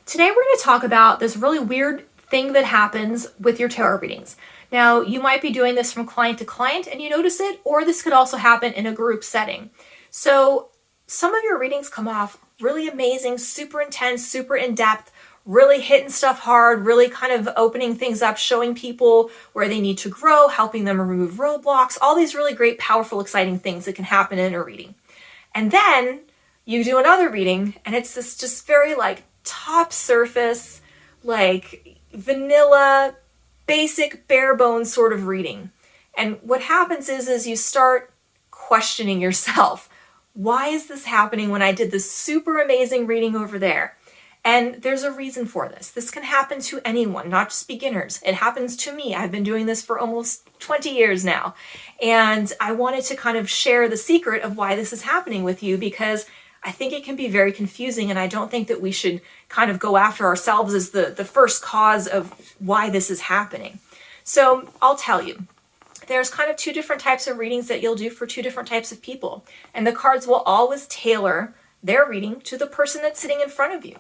Today we're going to talk about this really weird thing that happens with your tarot readings. Now, you might be doing this from client to client and you notice it, or this could also happen in a group setting. So some of your readings come off really amazing, super intense, super in-depth, really hitting stuff hard, really kind of opening things up, showing people where they need to grow, helping them remove roadblocks, all these really great, powerful, exciting things that can happen in a reading. And then you do another reading and it's this just very top surface, vanilla, basic, bare bones sort of reading. And what happens is you start questioning yourself. Why is this happening when I did this super amazing reading over there? And there's a reason for this. This can happen to anyone, not just beginners. It happens to me. I've been doing this for almost 20 years now. And I wanted to kind of share the secret of why this is happening with you, because I think it can be very confusing, and I don't think that we should kind of go after ourselves as the first cause of why this is happening. So I'll tell you, there's kind of two different types of readings that you'll do for two different types of people. And the cards will always tailor their reading to the person that's sitting in front of you,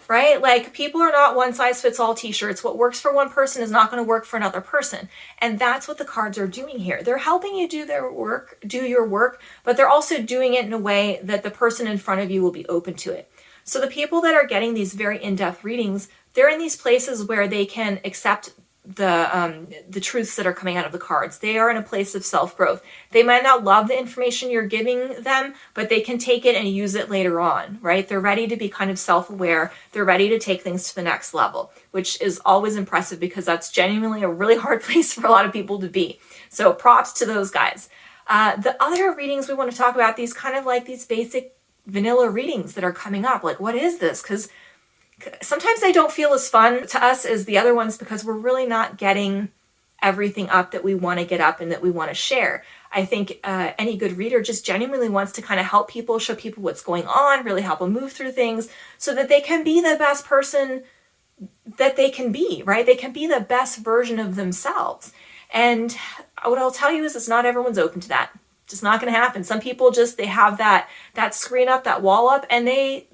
right? Like, people are not one size fits all t-shirts. What works for one person is not going to work for another person. And that's what the cards are doing here. They're helping you do your work, but they're also doing it in a way that the person in front of you will be open to it. So the people that are getting these very in-depth readings, they're in these places where they can accept the truths that are coming out of the cards. They are in a place of self-growth. They might not love the information you're giving them, but they can take it and use it later on, right? They're ready to be kind of self-aware. They're ready to take things to the next level, which is always impressive because that's genuinely a really hard place for a lot of people to be. So props to those guys. The other readings we want to talk about, these kind of like these basic vanilla readings that are coming up. Like, what is this? Because sometimes they don't feel as fun to us as the other ones because we're really not getting everything up that we want to get up and that we want to share. I think any good reader just genuinely wants to kind of help people, show people what's going on, really help them move through things so that they can be the best person that they can be, right? They can be the best version of themselves. And what I'll tell you is it's not everyone's open to that. Just not going to happen. Some people they have that screen up, that wall up, and they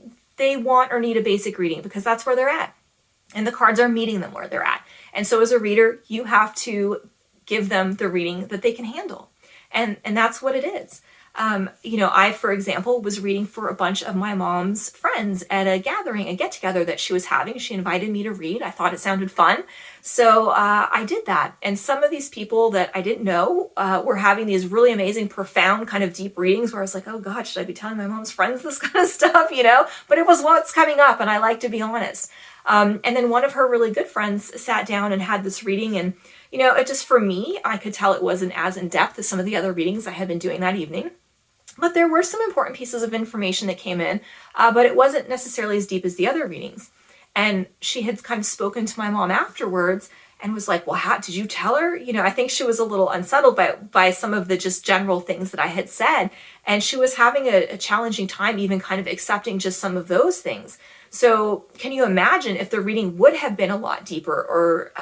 want or need a basic reading because that's where they're at. And the cards are meeting them where they're at. And so as a reader, you have to give them the reading that they can handle. And that's what it is. I, for example, was reading for a bunch of my mom's friends at a gathering, a get-together that she was having. She invited me to read. I thought it sounded fun. So I did that. And some of these people that I didn't know were having these really amazing, profound, kind of deep readings where I was like, oh God, should I be telling my mom's friends this kind of stuff, But it was what's coming up, and I like to be honest. And then one of her really good friends sat down and had this reading, and it just, for me, I could tell it wasn't as in-depth as some of the other readings I had been doing that evening. But there were some important pieces of information that came in, but it wasn't necessarily as deep as the other readings. And she had kind of spoken to my mom afterwards and was like, well, how did you tell her? I think she was a little unsettled by some of the just general things that I had said. And she was having a challenging time even kind of accepting just some of those things. So can you imagine if the reading would have been a lot deeper or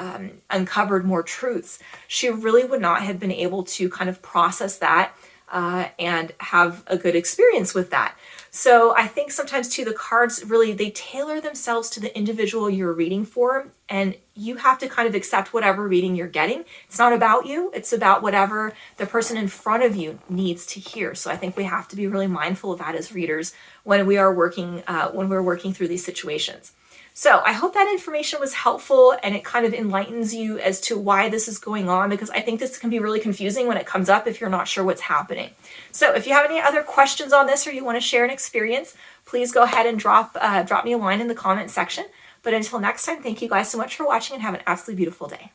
uncovered more truths? She really would not have been able to kind of process that and have a good experience with that. So I think sometimes too, the cards really, they tailor themselves to the individual you're reading for, and you have to kind of accept whatever reading you're getting. It's not about you, it's about whatever the person in front of you needs to hear. So I think we have to be really mindful of that as readers when we're working through these situations. So I hope that information was helpful and it kind of enlightens you as to why this is going on, because I think this can be really confusing when it comes up if you're not sure what's happening. So if you have any other questions on this or you want to share an experience, please go ahead and drop me a line in the comment section. But until next time, thank you guys so much for watching and have an absolutely beautiful day.